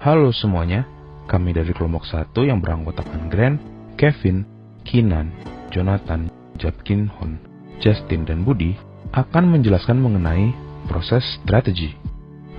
Halo semuanya, kami dari kelompok 1 yang beranggotakan Grant, Kevin, Kinan, Jonathan, Japkin Hon, Justin, dan Budi akan menjelaskan mengenai proses strategi.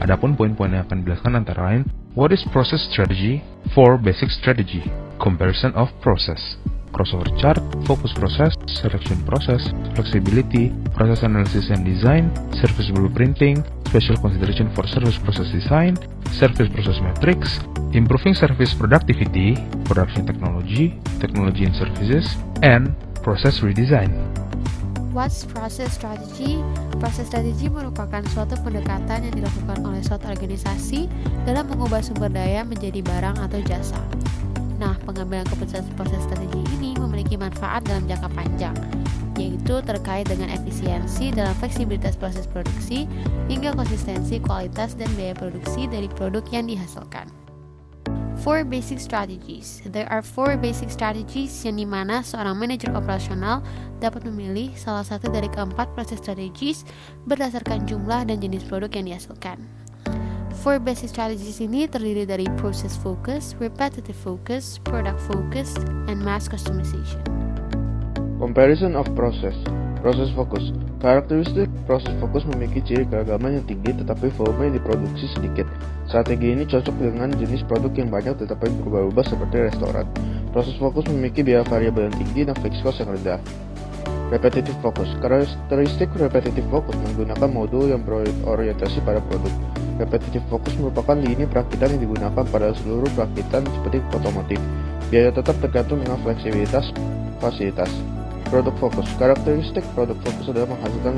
Adapun poin-poin yang akan dijelaskan antara lain, what is process strategy? 4 basic strategy, comparison of process, crossover chart, focus process, selection process, flexibility, process analysis and design, service blueprinting, special consideration for service process design, service process matrix, improving service productivity, production technology, technology and services, and process redesign. What's process strategy? Proses strategi merupakan suatu pendekatan yang dilakukan oleh suatu organisasi dalam mengubah sumber daya menjadi barang atau jasa. Nah, pengambilan keputusan proses strategi ini memiliki manfaat dalam jangka panjang, yaitu terkait dengan efisiensi dalam fleksibilitas proses produksi hingga konsistensi kualitas dan biaya produksi dari produk yang dihasilkan. 4 basic strategies. There are 4 basic strategies yang dimana seorang manajer operasional dapat memilih salah satu dari keempat proses strategies berdasarkan jumlah dan jenis produk yang dihasilkan. 4 basic strategies ini terdiri dari process focus, repetitive focus, product focus, and mass customization. Comparison of process. Proses fokus. Karakteristik proses fokus memiliki ciri keragaman yang tinggi tetapi volume yang diproduksi sedikit. Strategi ini cocok dengan jenis produk yang banyak tetapi berubah-ubah seperti restoran. Proses fokus memiliki biaya variabel yang tinggi dan fixed cost yang rendah. Repetitive focus. Karakteristik repetitive focus menggunakan modul yang berorientasi pada produk. Repetitive focus merupakan lini perakitan yang digunakan pada seluruh perakitan seperti otomotif. Biaya tetap tergantung dengan fleksibilitas fasilitas. Produk fokus. Karakteristik produk fokus adalah menghasilkan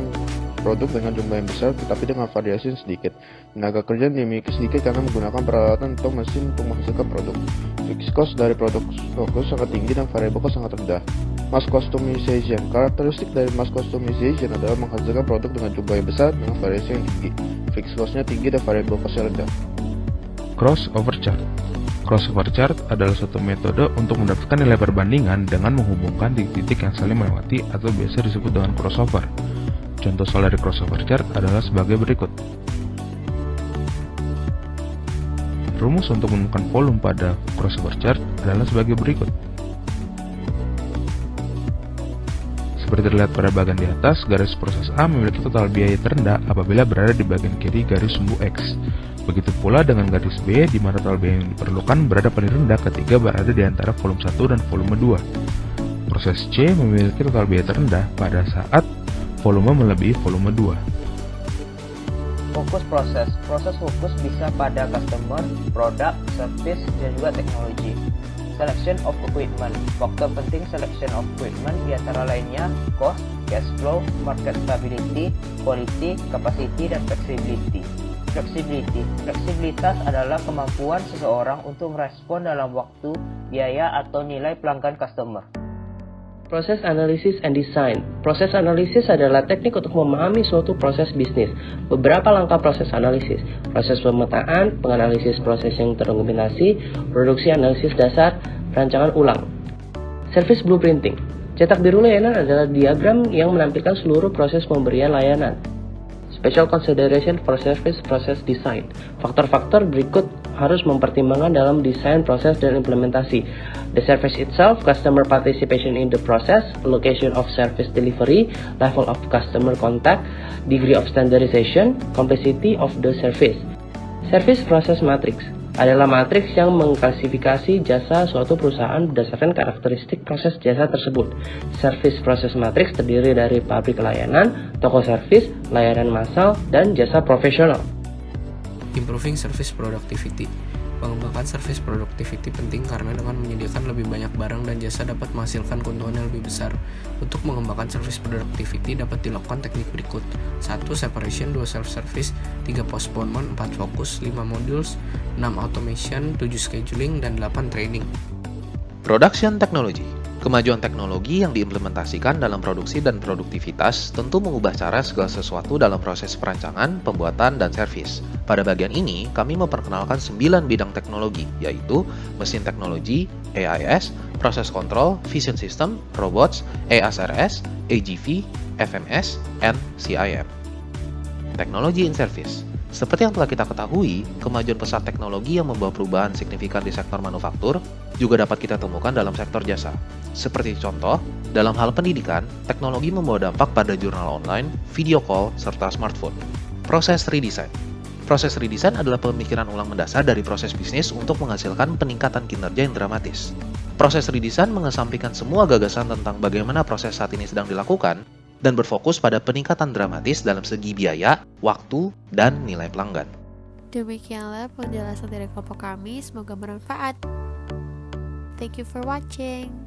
produk dengan jumlah yang besar tetapi dengan variasi yang sedikit. Tenaga kerja yang dimiliki sedikit karena menggunakan peralatan atau mesin untuk menghasilkan produk. Fixed cost dari produk fokus sangat tinggi dan variable cost sangat rendah. Mass customization. Karakteristik dari mass customization adalah menghasilkan produk dengan jumlah yang besar dengan variasi yang tinggi. Fixed cost-nya tinggi dan variable cost-nya rendah. Crossover chart. Crossover chart adalah suatu metode untuk mendapatkan nilai perbandingan dengan menghubungkan titik-titik yang saling melewati atau biasa disebut dengan crossover. Contoh soal dari crossover chart adalah sebagai berikut. Rumus untuk menemukan volume pada crossover chart adalah sebagai berikut. Seperti terlihat pada bagian di atas, garis proses A memiliki total biaya terendah apabila berada di bagian kiri garis sumbu X. Begitu pula dengan garis B, di mana total biaya yang diperlukan berada paling rendah ketika berada di antara volume 1 dan volume 2. Proses C memiliki total biaya terendah pada saat volume melebihi volume 2. Fokus proses. Proses fokus bisa pada customer, produk, service, dan juga teknologi. Selection of equipment. Faktor penting selection of equipment di antara lainnya cost, cash flow, market stability, quality, capacity, dan flexibility. Fleksibilitas adalah kemampuan seseorang untuk merespon dalam waktu, biaya, atau nilai pelanggan customer. Proses analysis and design. Proses analisis adalah teknik untuk memahami suatu proses bisnis. Beberapa langkah proses analisis. Proses pemetaan, penganalisis proses yang terkombinasi, produksi analisis dasar, rancangan ulang. Service blueprinting. Cetak biru layanan adalah diagram yang menampilkan seluruh proses pemberian layanan. Special consideration for service process design. Faktor-faktor berikut harus mempertimbangkan dalam desain proses dan implementasi. The service itself, customer participation in the process, location of service delivery, level of customer contact, degree of standardization, complexity of the service. Service process matrix adalah matriks yang mengklasifikasi jasa suatu perusahaan berdasarkan karakteristik proses jasa tersebut. Service process matrix terdiri dari pabrik layanan, toko servis, layanan massal, dan jasa profesional. Improving service productivity. Mengembangkan service productivity penting karena dengan menyediakan lebih banyak barang dan jasa dapat menghasilkan keuntungan yang lebih besar. Untuk mengembangkan service productivity dapat dilakukan teknik berikut. 1. Separation, 2. Self-service, 3. Postponement, 4. Fokus, 5. Modules, 6. Automation, 7. Scheduling, dan 8. Training. Production Technology. Kemajuan teknologi yang diimplementasikan dalam produksi dan produktivitas tentu mengubah cara segala sesuatu dalam proses perancangan, pembuatan, dan servis. Pada bagian ini, kami memperkenalkan 9 bidang teknologi, yaitu mesin teknologi, AIS, proses kontrol, vision system, robots, ASRS, AGV, FMS, and CIM. Technology in Service. Seperti yang telah kita ketahui, kemajuan pesat teknologi yang membawa perubahan signifikan di sektor manufaktur juga dapat kita temukan dalam sektor jasa. Seperti contoh, dalam hal pendidikan, teknologi membawa dampak pada jurnal online, video call, serta smartphone. Proses redesign. Proses redesign adalah pemikiran ulang mendasar dari proses bisnis untuk menghasilkan peningkatan kinerja yang dramatis. Proses redesign mengesampingkan semua gagasan tentang bagaimana proses saat ini sedang dilakukan dan berfokus pada peningkatan dramatis dalam segi biaya, waktu, dan nilai pelanggan. Demikianlah penjelasan dari kelompok kami, semoga bermanfaat. Thank you for watching.